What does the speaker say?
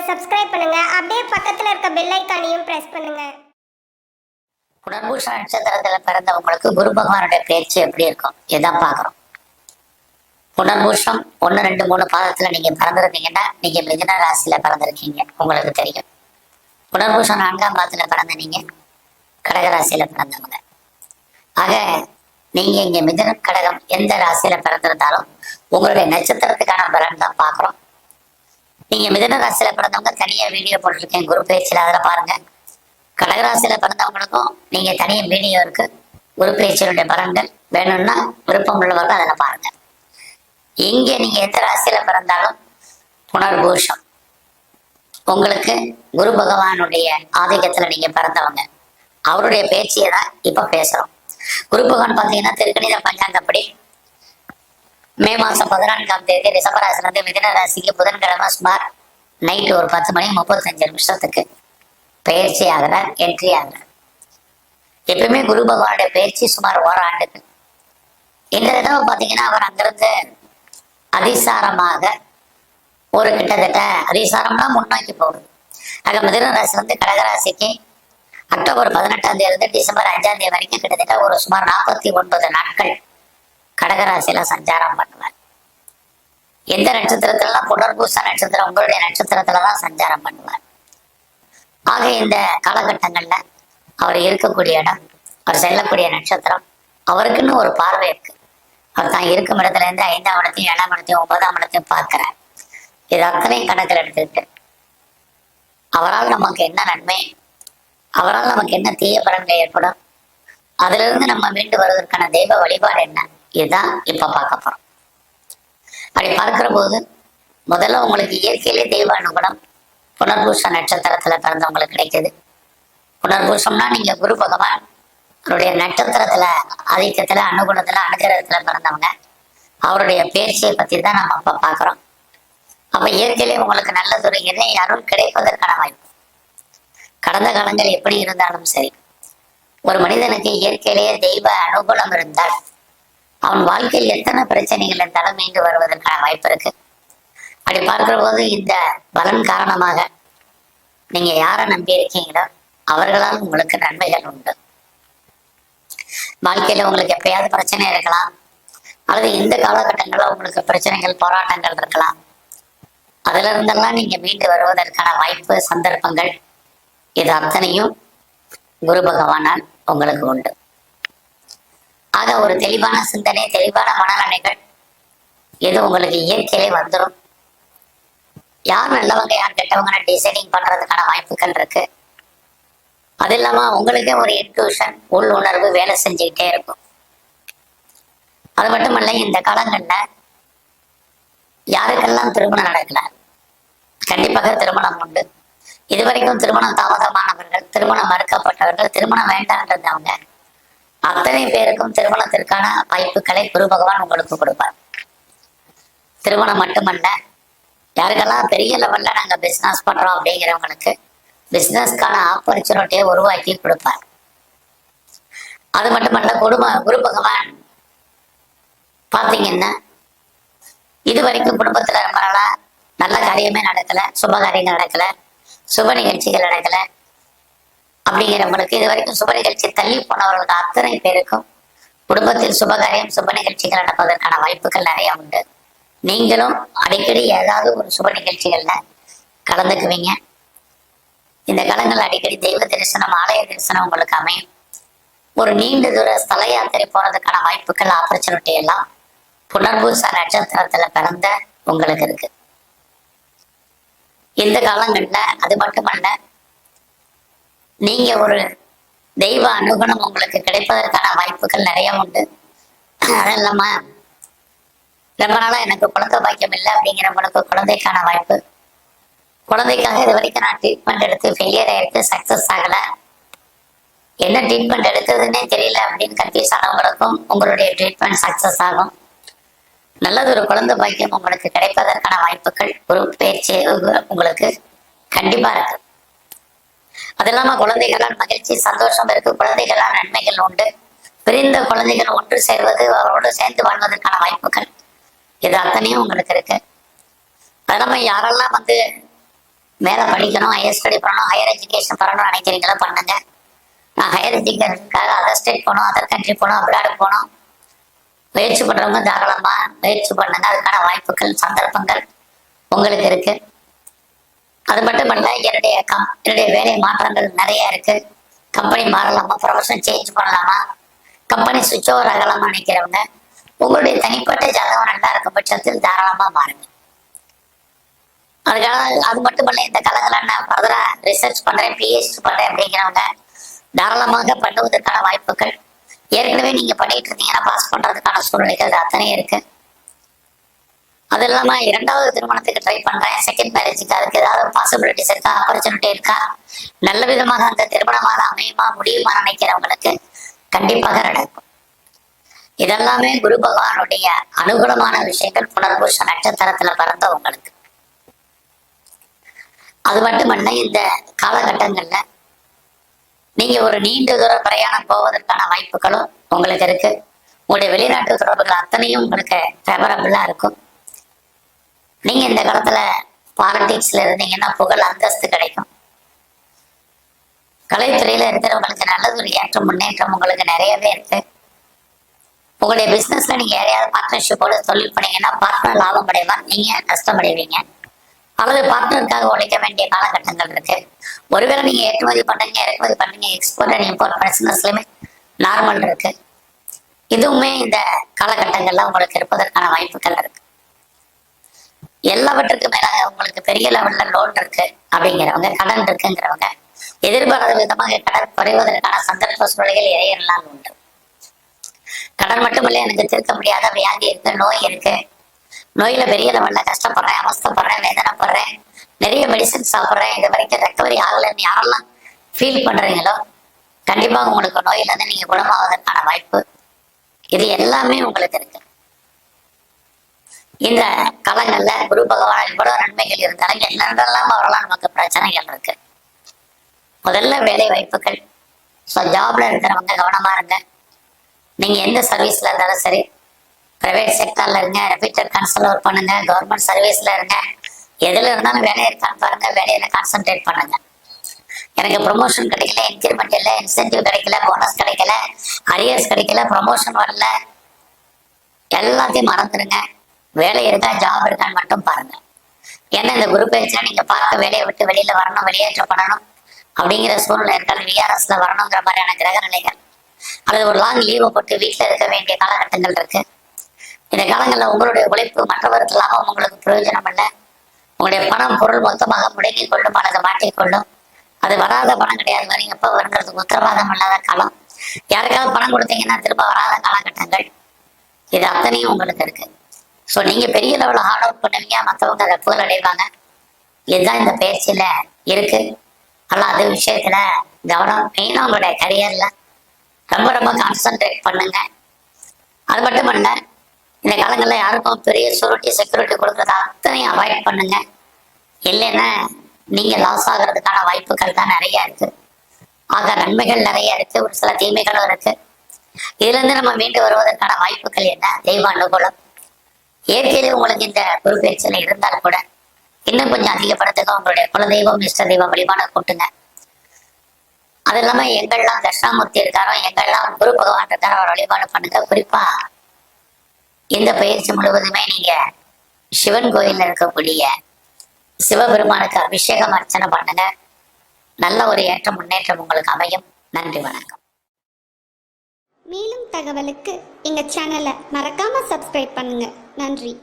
Subscribe பண்ணுங்க. அப்படியே பக்கத்துல இருக்க பெல் ஐகானையும் பிரஸ் பண்ணுங்க. புனர்பூச நட்சத்திரத்துல பிறந்தவங்களுக்கு குரு பகவானுடைய பேச்சு எப்படி இருக்கும் இதான் பாக்குறோம். புனர்பூஷம் 1, 2, 3 பாதத்துல நீங்க பிறந்திருந்தீங்கன்னா நீங்க மிதுன ராசியில பிறந்திருக்கீங்க, உங்களுக்கு தெரியும். புனர்பூஷம் 4ஆம் பாதத்துல பிறந்த நீங்க கடகராசியில பிறந்தவங்க. ஆக நீங்க இங்க மிதுன கடகம் எந்த ராசியில பிறந்திருந்தாலும் உங்களுடைய நட்சத்திரத்துக்கான பலன் தான் பாக்குறோம். நீங்க மிதுன ராசியில பிறந்தவங்க தனியா வீடியோ போட்டிருக்கேன் குரு பயிற்சியில, அதில் பாருங்க. கடகராசியில பிறந்தவங்களுக்கும் நீங்க தனியா வீடியோ இருக்கு, குரு பயிற்சியினுடைய பலன்கள் வேணும்னா விருப்பம் உள்ளவர்கள் அதில் பாருங்க. இங்க நீங்க எந்த ராசியில பிறந்தாலும் புனர்பூஷம் உங்களுக்கு குரு பகவானுடைய ஆதிக்கத்துல நீங்க பிறந்தவங்க, அவருடைய பேச்சியை தான் இப்ப பேசுறோம். குரு பகவான் பாத்தீங்கன்னா திருக்கணித பஞ்சாங்கப்படி மே மாசம் 14ஆம் தேதி ரிஷபராசிலிருந்து மிதுன ராசிக்கு புதன்கிழமை சுமார் நைட்டு ஒரு 10 மணி 35 நிமிஷத்துக்கு பயிற்சி ஆகிறார், என்ட்ரி ஆகிறார். எப்பயுமே குரு பகவானுடைய பயிற்சி சுமார் ஓராண்டுக்கு. இந்த தடவை பார்த்தீங்கன்னா அவர் அங்கிருந்து அதிசாரமாக ஒரு கிட்டத்தட்ட அதிசாரம்னா முன்னோக்கி போகுது. ஆக மிதுன ராசி வந்து கடகராசிக்கு அக்டோபர் 18ஆம் தேதி இருந்து டிசம்பர் 5ஆம் தேதி வரைக்கும் கிட்டத்தட்ட ஒரு சுமார் 49 நாட்கள் கடகராசியில சஞ்சாரம் பண்ணுவார். எந்த நட்சத்திரத்துலலாம் புனர்பூச நட்சத்திரம் உங்களுடைய நட்சத்திரத்துலதான் சஞ்சாரம் பண்ணுவார். ஆக இந்த காலகட்டங்கள்ல அவர் இருக்கக்கூடிய இடம், அவர் செல்லக்கூடிய நட்சத்திரம், அவருக்குன்னு ஒரு பார்வை இருக்கு. அவர் தான் இருக்கும் இடத்துல இருந்து 5ஆம் இடத்தையும் 7ஆம் இடத்தையும் 9ஆம் இடத்தையும் பார்க்கிறார். இது அத்தனையும் கணக்கில் எடுத்துக்கிட்டு அவரால் நமக்கு என்ன நன்மை, அவரால் நமக்கு என்ன தீய பலன்கள் ஏற்படும், அதுல இருந்து நம்ம மீண்டு வருவதற்கான தெய்வ வழிபாடு என்ன, இதுதான் இப்ப பார்க்க போறோம். அப்படி பார்க்கிற போது முதல்ல உங்களுக்கு இயற்கையிலே தெய்வ அனுகூலம் புனர்பூச நட்சத்திரத்துல பிறந்தவங்களுக்கு கிடைக்குது. புனர்பூசம்னா நீங்க குரு பகவான் அவருடைய நட்சத்திரத்துல ஆதிக்கத்துல அனுகூலத்துல அனுகிரகத்துல பிறந்தவங்க, அவருடைய பேச்சியை பத்தி தான் நம்ம அப்ப பாக்குறோம். அப்ப இயற்கையிலே உங்களுக்கு நல்லதொரு இறை அருள் கிடைப்பதற்கான வாய்ப்பு. கடந்த காலங்கள் எப்படி இருந்தாலும் சரி, ஒரு மனிதனுக்கு இயற்கையிலேயே தெய்வ அனுகூலம் இருந்தால் அவன் வாழ்க்கையில் எத்தனை பிரச்சனைகள் இருந்தாலும் மீண்டு வருவதற்கான வாய்ப்பு இருக்கு. அப்படி பார்க்கிற போது இந்த பலன் காரணமாக நீங்க யாரை நம்பி இருக்கீங்களோ அவர்களால் உங்களுக்கு நன்மைகள் உண்டு. வாழ்க்கையில உங்களுக்கு எப்பயாவது பிரச்சனை இருக்கலாம், அல்லது இந்த காலகட்டங்களில் உங்களுக்கு பிரச்சனைகள் போராட்டங்கள் இருக்கலாம். அதுல இருந்தெல்லாம் நீங்க மீண்டு வருவதற்கான வாய்ப்பு சந்தர்ப்பங்கள் இது அத்தனையும் குரு பகவானால் உங்களுக்கு உண்டு. ஆக ஒரு தெளிவான சிந்தனை, தெளிவான மனநிலைகள் இது உங்களுக்கு இயற்கையிலே வந்துடும். யார் நல்லவங்க யார் கெட்டவங்க டிசைடிங் பண்றதுக்கான வாய்ப்புகள் இருக்கு. அது இல்லாம உங்களுக்கே ஒரு இன்ட்யூஷன், உள் உணர்வு வேலை செஞ்சுக்கிட்டே இருக்கும். அது மட்டுமல்ல, இந்த காலங்கள்ல யாருக்கெல்லாம் திருமணம் நடக்கல கண்டிப்பாக திருமணம் உண்டு. இதுவரைக்கும் திருமணம் தாமதமானவர்கள், திருமணம் மறுக்கப்பட்டவர்கள், திருமணம் வேண்டான்றவங்க அத்தனை பேருக்கும் திருமணத்திற்கான வாய்ப்புகளை குரு பகவான் உங்களுக்கு கொடுப்பார். திருமணம் மட்டுமல்ல, யாருக்கெல்லாம் பெரிய லெவல்ல நாங்க பிசினஸ் பண்றோம் அப்படிங்கிறவங்களுக்கு பிசினஸ்க்கான ஆப்பர்ச்சுனிட்டியை உருவாக்கி கொடுப்பார். அது மட்டுமல்ல, குரு பகவான் பாத்தீங்கன்னா இது வரைக்கும் குடும்பத்துல ரொம்ப நாளா நல்ல காரியமே நடக்கல, சுப காரியங்கள் நடக்கல, சுப நிகழ்ச்சிகள் நடக்கல அப்படிங்கிறவங்களுக்கு, இது வரைக்கும் சுப நிகழ்ச்சி தள்ளி போனவர்களுக்கு அத்தனை பேருக்கும் குடும்பத்தில் சுபகாரியம் சுப நிகழ்ச்சிகள் நடப்பதற்கான வாய்ப்புகள் நிறைய உண்டு. நீங்களும் அடிக்கடி ஏதாவது ஒரு சுப நிகழ்ச்சிகள்ல கலந்துக்குவீங்க. இந்த காலங்கள் அடிக்கடி தெய்வ தரிசனம், ஆலய தரிசனம் உங்களுக்கு அமையும். ஒரு நீண்ட தூர ஸ்தல யாத்திரை போறதுக்கான வாய்ப்புகள், ஆப்பர்ச்சுனிட்டி எல்லாம் புனர்பூச நட்சத்திரத்துல பிறந்த உங்களுக்கு இருக்கு இந்த காலங்கள்ல. அது மட்டுமல்ல, நீங்க ஒரு தெய்வ அனுகுணம் உங்களுக்கு கிடைப்பதற்கான வாய்ப்புகள் நிறைய உண்டு. அது இல்லாம ரொம்ப நாளா எனக்கு குழந்தை பாக்கியம் இல்லை அப்படிங்கிறவங்களுக்கு குழந்தைக்கான வாய்ப்பு. குழந்தைக்காக இது வரைக்கும் நான் ட்ரீட்மெண்ட் எடுத்து ஃபெயிலியர் ஆயிருக்கு, சக்சஸ் ஆகல, என்ன ட்ரீட்மெண்ட் எடுக்கிறதுனே தெரியல அப்படின்னு கன்ஃபியூஸ் ஆனவங்களுக்கும் உங்களுடைய ட்ரீட்மெண்ட் சக்சஸ் ஆகும். நல்லது ஒரு குழந்தை பாக்கியம் உங்களுக்கு கிடைப்பதற்கான வாய்ப்புகள் ஒரு பேச்சு உங்களுக்கு கண்டிப்பா இருக்கு. அது இல்லாம குழந்தைகளால் மகிழ்ச்சி சந்தோஷம் இருக்கு, குழந்தைகளால் நன்மைகள் உண்டு. பிரிந்த குழந்தைகள் ஒன்று சேர்வது, அவரோடு சேர்ந்து வாழ்வதற்கான வாய்ப்புகள் இது அத்தனையும் உங்களுக்கு இருக்கு. அது இல்லாம யாரெல்லாம் மேலே படிக்கணும், ஹையர் ஸ்டடி பண்ணணும், ஹையர் எஜுகேஷன் பண்ணணும்னு நினைக்கிறீங்களா பண்ணுங்க. நான் ஹையர் எஜுகேஷனுக்காக அதர் ஸ்டேட் போகணும், அதர் கண்ட்ரி போகணும், அப்ராடு போகணும் முயற்சி பண்ணுறவங்க தாராளமாக முயற்சி பண்ணுங்க. அதுக்கான வாய்ப்புகள் சந்தர்ப்பங்கள் உங்களுக்கு இருக்கு. அது மட்டும் இல்லை, என்னுடைய வேலை மாற்றங்கள் நிறைய இருக்கு. கம்பெனி மாறலாமா, ப்ரொஃபஷன் சேஞ்ச் பண்ணலாமா, கம்பெனி சுவிட்ச் ஓவர் ஆகலாமா நினைக்கிறவங்க உங்களுடைய தனிப்பட்ட ஜாதகம் நல்லா இருக்கும் பட்சத்தில் தாராளமாக மாறுங்க. அதுக்காக அது மட்டும் இல்லை, இந்த காலங்களை நான் ஃபர்தரா ரிசர்ச் பண்ணுறேன், பிஹெச்டி பண்ணுறேன் அப்படிங்கிறவங்க தாராளமாக பண்ணுவதற்கான வாய்ப்புகள் ஏற்கனவே நீங்கள் பண்ணிட்டு இருந்தீங்கன்னா பாஸ் பண்ணுறதுக்கான சூழ்நிலைகள் அத்தனை இருக்கு. அது இல்லாமல் இரண்டாவது திருமணத்துக்கு ட்ரை பண்ணுறேன், செகண்ட் மேரேஜுக்கு அதுக்கு ஏதாவது பாசிபிலிட்டிஸ் இருக்கா, ஆப்பர்ச்சுனிட்டி இருக்கா, நல்ல விதமாக அந்த திருமணமாக அமையுமா முடியுமா நினைக்கிறவங்களுக்கு கண்டிப்பாக நடக்கும். இதெல்லாமே குரு பகவானுடைய அனுகூலமான விஷயங்கள் புனர்பூச நட்சத்திரத்துல பிறந்த உங்களுக்கு. அது மட்டுமல்ல, இந்த காலகட்டங்கள்ல நீங்க ஒரு நீண்ட தூர பிரயாணம் போவதற்கான வாய்ப்புகளும் உங்களுக்கு இருக்கு. உங்களுடைய வெளிநாட்டு தொடர்புகள் அத்தனையும் உங்களுக்கு ஃபேவரபிளா இருக்கும். நீங்க இந்த காலத்துல பாலிடிக்ஸ்ல இருந்தீங்கன்னா புகழ் அந்தஸ்து கிடைக்கும். கலைத்துறையில இருக்கிறவங்களுக்கு நல்லது ஒரு ஏற்றம் முன்னேற்றம் உங்களுக்கு நிறையவே இருக்கு. உங்களுடைய பிசினஸ்ல நீங்க யாரையாவது பார்ட்னர்ஷிப்போட தொழில் பண்ணீங்கன்னா பார்ட்னர் லாபம் அடைவார், நீங்க நஷ்டமடைவீங்க. அல்லது பார்ட்னருக்காக உழைக்க வேண்டிய காலகட்டங்கள் இருக்கு. ஒருவேளை நீங்க ஏற்றுமதி பண்றீங்க, இறக்குமதி பண்றீங்க, எக்ஸ்போர்ட் அண்ட் இம்போர்ட் பிசினஸ்லயுமே நார்மல் இருக்கு. இதுவுமே இந்த காலகட்டங்கள்ல உங்களுக்கு இருப்பதற்கான வாய்ப்புகள் இருக்கு. எல்லாவற்றுக்கும் மேலாக உங்களுக்கு பெரிய லெவல்ல லோன் இருக்கு அப்படிங்கிறவங்க, கடன் இருக்குங்கிறவங்க எதிர்பாராத விதமாக கடன் குறைவதற்கான சந்தர்ப்ப சூழ்நிலைகள் இறையெல்லாம் உண்டு. கடன் மட்டுமில்லை, எனக்கு தீர்க்க முடியாத வியாதி இருக்கு, நோய் இருக்கு, நோயில பெரிய லெவல்ல கஷ்டப்படுறேன், அவஸ்தப்படுறேன், வேதனைப்படுறேன், நிறைய மெடிசன் சாப்பிட்றேன், இது வரைக்கும் ரெக்கவரி ஆகலைன்னு யாரெல்லாம் ஃபீல் பண்றீங்களோ கண்டிப்பா உங்களுக்கு நோயில இருந்து நீங்க குணமாவதற்கான வாய்ப்பு இது எல்லாமே உங்களுக்கு இருக்கு. இந்த காலங்கள்ல குரு பகவான் இவ்வளவு நன்மைகள் இருந்தாலும் என்னென்னலாம் வரலாம் நமக்கு பிரச்சனைகள் இருக்கு. முதல்ல வேலை வாய்ப்புகள். ஸோ ஜாப்ல இருக்கிறவங்க கவனமா இருங்க. நீங்க எந்த சர்வீஸ்ல இருந்தாலும் சரி, பிரைவேட் செக்டர்ல இருங்க, ரெப்யூட்டட் கன்சல்ட் ஒர்க் பண்ணுங்க, கவர்மெண்ட் சர்வீஸ்ல இருங்க, எதுல இருந்தாலும் வேலை இருக்கான்னு பாருங்க, வேலையில கான்சென்ட்ரேட் பண்ணுங்க. எனக்கு ப்ரொமோஷன் கிடைக்கல, இன்கிரிமெண்ட் இல்லை, இன்சென்டிவ் கிடைக்கல, போனஸ் கிடைக்கல, அரியர்ஸ் கிடைக்கல, ப்ரொமோஷன் வரல, எல்லாத்தையும் மறந்துடுங்க. வேலை இருக்கா, ஜாப் இருக்கான்னு மட்டும் பாருங்க. ஏன்னா இந்த குரு பயிற்சியா நீங்க பார்க்க வேலையை விட்டு வெளியில வரணும், வெளியேற்றப்படணும் அப்படிங்கிற சூழ்நிலை இருக்காது. விஆர்எஸ்ல வரணுங்கிற மாதிரியான கிரக நிலைகள் அல்லது ஒரு லாங் லீவை போட்டு வீட்டில் இருக்க வேண்டிய காலகட்டங்கள் இருக்கு. இந்த காலங்களில் உங்களுடைய உழைப்பு மற்றவருக்கு லாபம் உங்களுக்கு பிரயோஜனம் இல்லை. உங்களுடைய பணம் பொருள் மொத்தமாக முடங்கி கொள்ளும் அல்லது மாட்டிக்கொள்ளும். அது வராத பணம் கிடையாது, வரையும் எப்போ வருங்கிறதுக்கு உத்தரவாதம் இல்லாத காலம். யாருக்காவது பணம் கொடுத்தீங்கன்னா திரும்ப வராத காலகட்டங்கள் இது அத்தனையும் உங்களுக்கு இருக்கு. ஸோ நீங்க பெரிய லெவலில் ஹார்ட் ஒர்க் பண்ணுவீங்க, மற்றவங்க அதை புகழ் அடைவாங்க. இதுதான் இந்த பயிற்சியில இருக்கு. ஆனால் அது விஷயத்துல கவனம், மெயினாக உங்களுடைய கரியர்ல ரொம்ப ரொம்ப கான்சன்ட்ரேட் பண்ணுங்க. அது மட்டும் இல்ல, இந்த காலங்களில் யாருக்கும் பெரிய செக்யூரிட்டி கொடுக்கறத அத்தனையும் அவாய்ட் பண்ணுங்க. இல்லைன்னா நீங்க லாஸ் ஆகிறதுக்கான வாய்ப்புகள் தான் நிறைய இருக்கு. ஆக நன்மைகள் நிறைய இருக்கு, ஒரு சில தீமைகளும் இருக்கு. இதுல இருந்து நம்ம மீண்டு வருவதற்கான வாய்ப்புகள் என்ன? தெய்வ அனுகூலம். இயற்கையிலே உங்களுக்கு இந்த குரு பயிற்சியில இருந்தால் கூட இன்னும் கொஞ்சம் அதிகப்படுத்துங்க. உங்களுடைய குலதெய்வம், இஷ்ட தெய்வம் வழிபாடு கூட்டுங்க. அது இல்லாம எங்கெல்லாம் தட்சிணாமூர்த்தி இருக்காரோ, எங்கெல்லாம் குரு பகவான் இருக்காரோ அவர் வழிபாடு பண்ணுங்க. குறிப்பா இந்த பயிற்சி முழுவதுமே நீங்க சிவன் கோயில்ல இருக்கக்கூடிய சிவபெருமானுக்கு அபிஷேகம் அர்ச்சனை பண்ணுங்க. நல்ல ஒரு ஏற்றம் முன்னேற்றம் உங்களுக்கு அமையும். நன்றி, வணக்கம். மேலும் தகவலுக்கு எங்க சேனலை மறக்காம சப்ஸ்கிரைப் பண்ணுங்க. நன்றி.